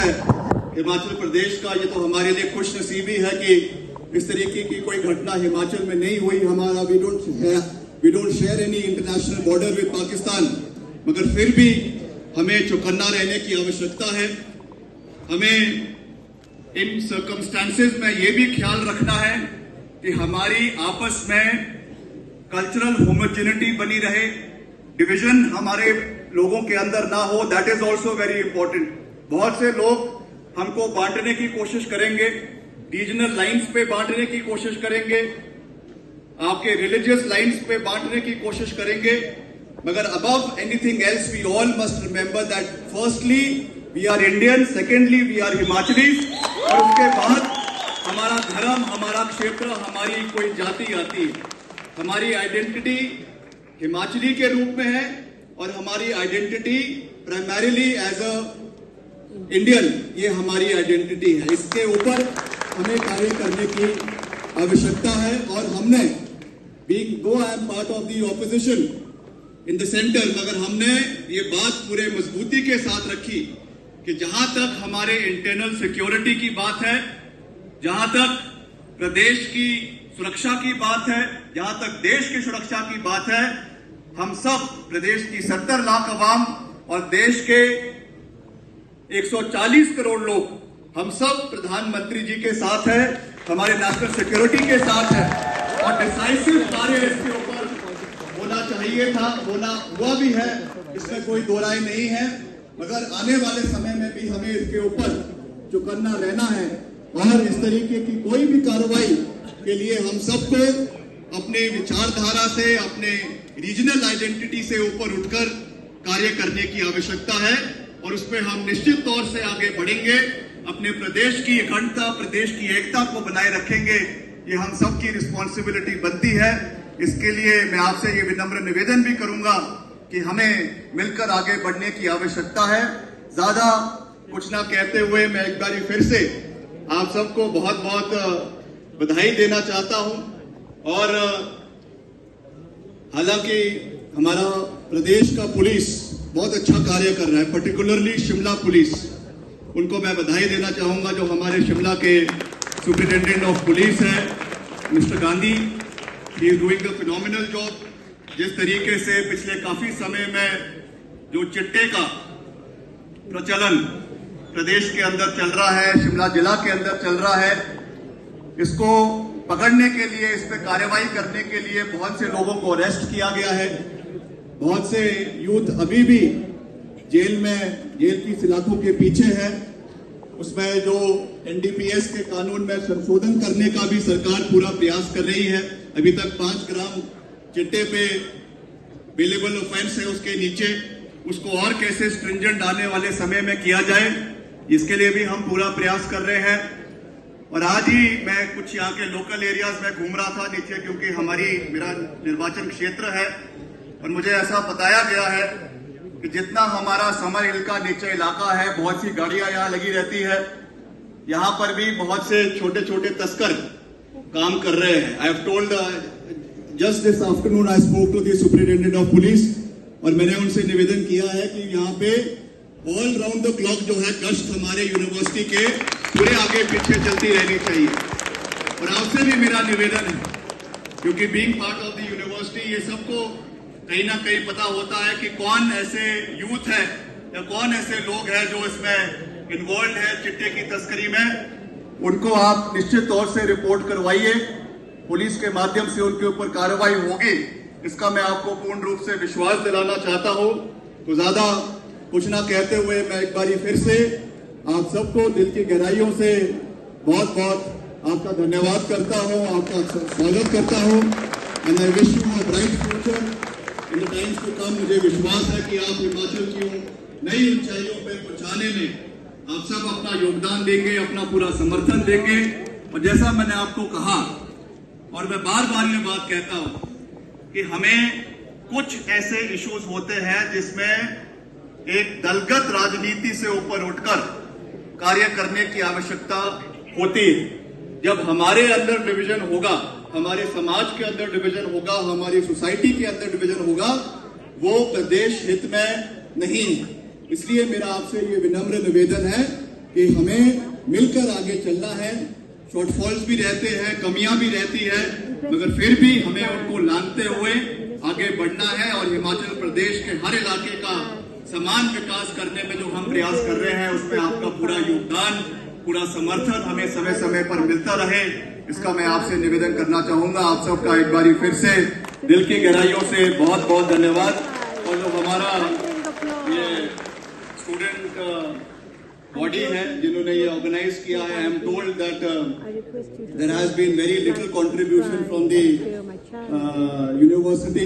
हिमाचल प्रदेश का ये तो हमारे लिए खुशनसीबी है कि इस तरीके की कोई घटना हिमाचल में नहीं हुई। हमारा we don't share any international border with Pakistan, मगर फिर भी हमें चौकन्ना रहने की आवश्यकता है। हमें इन सर्कमस्टांसेस में ये भी ख्याल रखना है कि हमारी आपस में कल्चरल होमोजेनिटी बनी रहे, डिवीजन हमारे लोगों के अंदर ना हो। That is also very important. बहुत से लोग हमको बांटने की कोशिश करेंगे, रीजनल लाइंस पे बांटने की कोशिश करेंगे, आपके रिलीजियस लाइंस पे बांटने की कोशिश करेंगे, मगर above anything else we all must remember that firstly we are Indian, secondly we are Himachali, और उसके बाद हमारा धर्म, हमारा क्षेत्र, हमारी कोई जाति आती है। हमारी आइडेंटिटी हिमाचली के रूप में है और हमारी identity primarily as a Indian, ये हमारी आइडेंटिटी है। इसके ऊपर हमें कार्य करने की आवश्यकता है। और हमने दो I am part of the opposition in the centre, मगर हमने ये बात पूरे मजबूती के साथ रखी कि जहां तक हमारे इंटरनल सिक्योरिटी की बात है, जहां तक प्रदेश की सुरक्षा की बात है, जहां तक देश की सुरक्षा की बात है, हम सब प्रदेश की 70 लाख अवाम और देश के 140 करोड़ लोग, हम सब प्रधानमंत्री जी के साथ है, हमारे नेशनल सिक्योरिटी के साथ है। और डिसाइसिव कार्य इसके ऊपर होना चाहिए था, होना हुआ भी है, इसमें कोई दो राय नहीं है। मगर आने वाले समय में भी हमें इसके ऊपर चौकन्ना रहना है और इस तरीके की कोई भी कार्रवाई के लिए हम सबको अपने विचारधारा से, अपने रीजनल आइडेंटिटी से ऊपर उठकर कार्य करने की आवश्यकता है। और उसमें हम निश्चित तौर से आगे बढ़ेंगे, अपने प्रदेश की अखंडता, प्रदेश की एकता को बनाए रखेंगे। ये हम सबकी रिस्पॉन्सिबिलिटी बनती है। इसके लिए मैं आपसे ये विनम्र निवेदन भी करूंगा कि हमें मिलकर आगे बढ़ने की आवश्यकता है। ज्यादा कुछ ना कहते हुए मैं एक बार फिर से आप सबको बहुत बहुत बधाई देना चाहता हूं। और हालांकि हमारा प्रदेश का पुलिस बहुत अच्छा कार्य कर रहा है, पर्टिकुलरली शिमला पुलिस, उनको मैं बधाई देना चाहूंगा। जो हमारे शिमला के सुपरिटेंडेंट ऑफ पुलिस है mister Gandhi, he is doing a phenomenal job. जिस तरीके से पिछले काफी समय में जो चिट्टे का प्रचलन प्रदेश के अंदर चल रहा है, शिमला जिला के अंदर चल रहा है, इसको पकड़ने के लिए, इस पर कार्रवाई करने के लिए बहुत से लोगों को अरेस्ट किया गया है। बहुत से यूथ अभी भी जेल की सलाखों के पीछे है। उसमें जो एनडीपीएस के कानून में संशोधन करने का भी सरकार पूरा प्रयास कर रही है। अभी तक 5 ग्राम चिट्टे पे बेलेबल ऑफेंस है, उसके नीचे उसको और कैसे स्ट्रिंजेंट आने वाले समय में किया जाए, इसके लिए भी हम पूरा प्रयास कर रहे हैं। और आज ही मैं कुछ यहाँ के लोकल एरियाज में घूम रहा था नीचे, क्योंकि मेरा निर्वाचन क्षेत्र है, और मुझे ऐसा बताया गया है कि जितना हमारा समर हिल का नीचे इलाका है, बहुत सी गाड़ियां यहाँ लगी रहती है, यहाँ पर भी बहुत से छोटे छोटे तस्कर काम कर रहे हैं। I have told just this afternoon I spoke to the superintendent of police, और मैंने उनसे निवेदन किया है कि यहाँ पे ऑल राउंड द क्लॉक जो है गश्त हमारे यूनिवर्सिटी के पूरे आगे पीछे चलती रहनी चाहिए। और आपसे भी मेरा निवेदन है, क्योंकि being part of the university, ये सबको कहीं ना कहीं पता होता है कि कौन ऐसे यूथ है या कौन ऐसे लोग हैं जो इसमें इन्वॉल्व है चिट्टे की तस्करी में। उनको आप निश्चित तौर से रिपोर्ट करवाइए, पुलिस के माध्यम से उनके ऊपर कार्रवाई होगी, इसका मैं आपको पूर्ण रूप से विश्वास दिलाना चाहता हूं। तो ज्यादा कुछ ना कहते हुए मैं एक बार फिर से आप सबको दिल की गहराइयों से बहुत बहुत आपका धन्यवाद करता हूं, आपका स्वागत करता हूं। And I wish you a bright future in the times to come. मुझे विश्वास है कि आप हिमाचल की नई ऊंचाइयों पर पहुंचाने में आप सब अपना योगदान देंगे, अपना पूरा समर्थन देंगे। और जैसा मैंने आपको कहा, और मैं बार बार ये बात कहता हूं कि हमें कुछ ऐसे इश्यूज होते हैं जिसमें एक दलगत राजनीति से ऊपर उठकर कार्य करने की आवश्यकता होती है। जब हमारे अंदर डिवीजन होगा, हमारे समाज के अंदर डिवीजन होगा, हमारी सोसाइटी के अंदर डिवीजन होगा, वो प्रदेश हित में नहीं है। इसलिए मेरा आपसे ये विनम्र निवेदन है कि हमें मिलकर आगे चलना है। शॉर्टफॉल्स भी रहते हैं, कमियां भी रहती है, मगर फिर भी हमें उनको लांघते हुए आगे बढ़ना है और हिमाचल प्रदेश के हर इलाके का समान विकास करने में जो हम प्रयास कर रहे हैं उसमें आपका पूरा योगदान, पूरा समर्थन हमें समय समय पर मिलता रहे, इसका मैं आपसे निवेदन करना चाहूंगा। आप सबका एक बारी फिर से दिल की गहराइयों से बहुत बहुत धन्यवाद। और जो हमारा ये स्टूडेंट बॉडी है जिन्होंने ये ऑर्गेनाइज किया है, I am told that there has been very little contribution from the university.